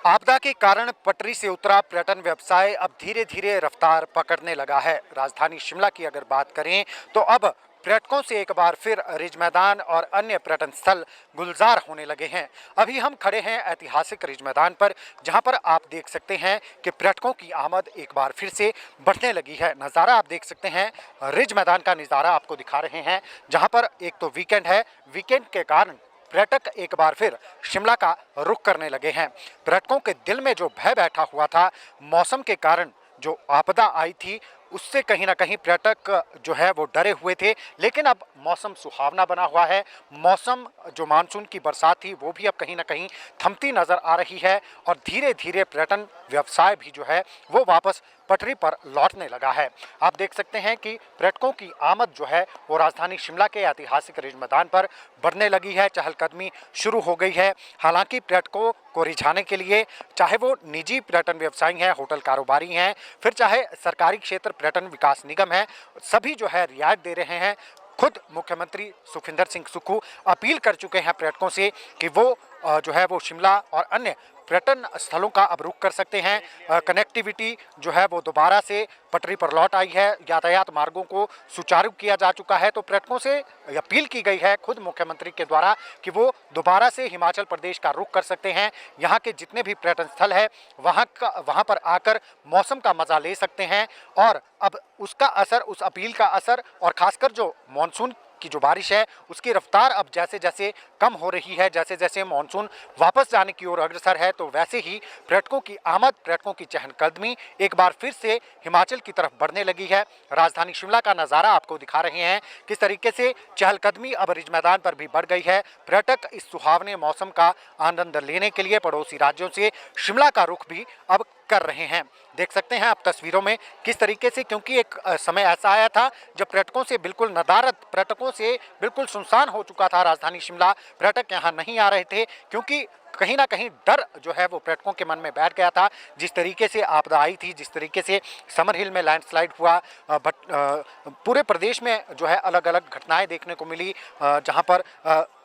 आपदा के कारण पटरी से उतरा पर्यटन व्यवसाय अब धीरे धीरे रफ्तार पकड़ने लगा है। राजधानी शिमला की अगर बात करें तो अब पर्यटकों से एक बार फिर रिज मैदान और अन्य पर्यटन स्थल गुलजार होने लगे हैं। अभी हम खड़े हैं ऐतिहासिक रिज मैदान पर, जहां पर आप देख सकते हैं कि पर्यटकों की आमद एक बार फिर से बढ़ने लगी है। नज़ारा आप देख सकते हैं, रिज मैदान का नज़ारा आपको दिखा रहे हैं, जहां पर एक तो वीकेंड है, वीकेंड के कारण पर्यटक एक बार फिर शिमला का रुख करने लगे हैं। पर्यटकों के दिल में जो भय बैठा हुआ था मौसम के कारण, जो आपदा आई थी, उससे कहीं ना कहीं पर्यटक जो है वो डरे हुए थे। लेकिन अब मौसम सुहावना बना हुआ है। मौसम, जो मानसून की बरसात थी, वो भी अब कहीं ना कहीं थमती नजर आ रही है और धीरे धीरे पर्यटन व्यवसाय भी जो है वो वापस पटरी पर लौटने लगा है। आप देख सकते हैं कि पर्यटकों की आमद जो है वो राजधानी शिमला के ऐतिहासिक रिज मैदान पर बढ़ने लगी है। चहलकदमी शुरू हो गई है। हालांकि पर्यटकों को रिझाने के लिए, चाहे वो निजी पर्यटन व्यवसायी हैं, होटल कारोबारी हैं, फिर चाहे सरकारी क्षेत्र पर्यटन विकास निगम है, सभी जो है रियायत दे रहे हैं। खुद मुख्यमंत्री सुखविंदर सिंह सुक्खू अपील कर चुके हैं पर्यटकों से कि वो जो है वो शिमला और अन्य पर्यटन स्थलों का अब रुख कर सकते हैं। कनेक्टिविटी जो है वो दोबारा से पटरी पर लौट आई है। यातायात मार्गों को सुचारू किया जा चुका है। तो पर्यटकों से अपील की गई है खुद मुख्यमंत्री के द्वारा कि वो दोबारा से हिमाचल प्रदेश का रुख कर सकते हैं। यहाँ के जितने भी पर्यटन स्थल है वहाँ पर आकर मौसम का मजा ले सकते हैं। और अब उसका असर, उस अपील का असर, और खासकर जो मानसून की जो बारिश है उसकी रफ्तार अब जैसे जैसे कम हो रही है, जैसे जैसे मानसून वापस जाने की ओर अग्रसर है, तो वैसे ही पर्यटकों की आमद, पर्यटकों की चहलकदमी एक बार फिर से हिमाचल की तरफ बढ़ने लगी है। राजधानी शिमला का नज़ारा आपको दिखा रहे हैं किस तरीके से चहलकदमी अब रिज मैदान पर भी बढ़ गई है। पर्यटक इस सुहावने मौसम का आनंद लेने के लिए पड़ोसी राज्यों से शिमला का रुख भी अब कर रहे हैं। देख सकते हैं आप तस्वीरों में किस तरीके से, क्योंकि एक समय ऐसा आया था जब पर्यटकों से बिल्कुल नदारद, पर्यटकों से बिल्कुल सुनसान हो चुका था राजधानी शिमला। पर्यटक यहाँ नहीं आ रहे थे क्योंकि कहीं ना कहीं डर जो है वो पर्यटकों के मन में बैठ गया था। जिस तरीके से आपदा आई थी, जिस तरीके से समर हिल में लैंडस्लाइड हुआ, पूरे प्रदेश में जो है अलग अलग घटनाएं देखने को मिली, जहां पर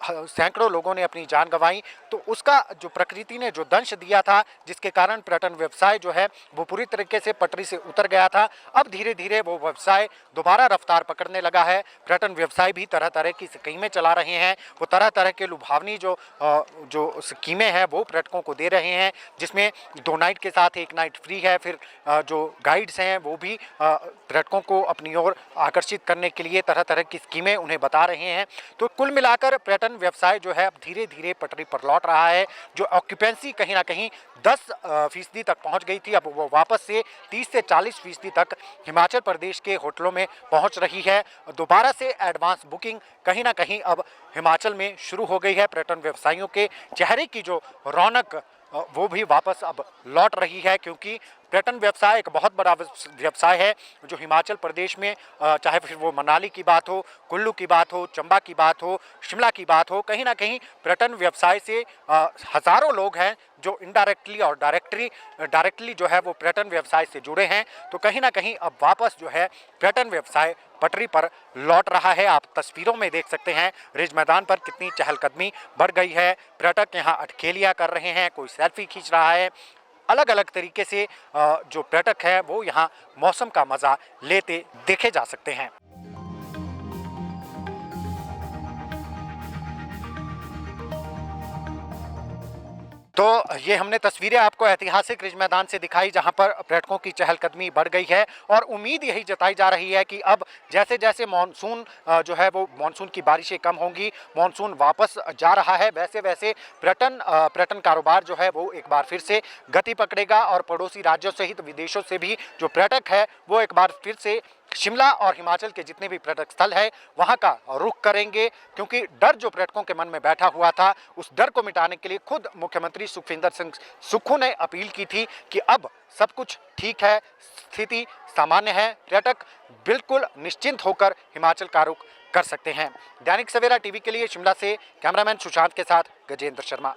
सैकड़ों लोगों ने अपनी जान गंवाई। तो उसका जो प्रकृति ने जो दंश दिया था, जिसके कारण पर्यटन व्यवसाय जो है वो पूरी तरीके से पटरी से उतर गया था, अब धीरे धीरे वो व्यवसाय दोबारा रफ्तार पकड़ने लगा है। पर्यटन व्यवसाय भी तरह तरह की स्कीमें चला रहे हैं। वो तरह तरह के लुभावनी जो स्कीमें हैं वो पर्यटकों को दे रहे हैं, जिसमें 2 नाइट के साथ 1 नाइट फ्री है। फिर जो गाइड्स हैं वो भी पर्यटकों को अपनी ओर आकर्षित करने के लिए तरह तरह की स्कीमें उन्हें बता रहे हैं। तो कुल मिलाकर पर्यटन व्यवसाय जो है अब धीरे धीरे पटरी पर लौट रहा है। जो ऑक्यूपेंसी कहीं ना कहीं 10% तक पहुंच गई थी, अब वो वापस से 30 से 40% तक हिमाचल प्रदेश के होटलों में पहुंच रही है। दोबारा से एडवांस बुकिंग कहीं ना कहीं अब हिमाचल में शुरू हो गई है। पर्यटन व्यवसायियों के चेहरे की जो रौनक वो भी वापस अब लौट रही है, क्योंकि पर्यटन व्यवसाय एक बहुत बड़ा व्यवसाय है जो हिमाचल प्रदेश में, चाहे फिर वो मनाली की बात हो, कुल्लू की बात हो, चंबा की बात हो, शिमला की बात हो, कहीं ना कहीं पर्यटन व्यवसाय से हज़ारों लोग हैं जो इनडायरेक्टली और डायरेक्टली जो है वो पर्यटन व्यवसाय से जुड़े हैं। तो कहीं ना कहीं अब वापस जो है पर्यटन व्यवसाय पटरी पर लौट रहा है। आप तस्वीरों में देख सकते हैं रिज मैदान पर कितनी चहलकदमी बढ़ गई है। पर्यटक यहाँ अटखेलियाँ कर रहे हैं, कोई सेल्फी खींच रहा है। अलग अलग तरीके से जो पर्यटक है वो यहाँ मौसम का मज़ा लेते देखे जा सकते हैं। तो ये हमने तस्वीरें आपको ऐतिहासिक रिज मैदान से दिखाई, जहां पर पर्यटकों की चहलकदमी बढ़ गई है और उम्मीद यही जताई जा रही है कि अब जैसे जैसे मानसून जो है वो मानसून की बारिशें कम होंगी, मानसून वापस जा रहा है, वैसे वैसे पर्यटन कारोबार जो है वो एक बार फिर से गति पकड़ेगा और पड़ोसी राज्यों सहित विदेशों से भी जो पर्यटक है वो एक बार फिर से शिमला और हिमाचल के जितने भी पर्यटक स्थल है वहां का रुख करेंगे। क्योंकि डर जो पर्यटकों के मन में बैठा हुआ था, उस डर को मिटाने के लिए खुद मुख्यमंत्री सुखविंदर सिंह सुक्खू ने अपील की थी कि अब सब कुछ ठीक है, स्थिति सामान्य है, पर्यटक बिल्कुल निश्चिंत होकर हिमाचल का रुख कर सकते हैं। दैनिक सवेरा टीवी के लिए शिमला से कैमरामैन सुशांत के साथ गजेंद्र शर्मा।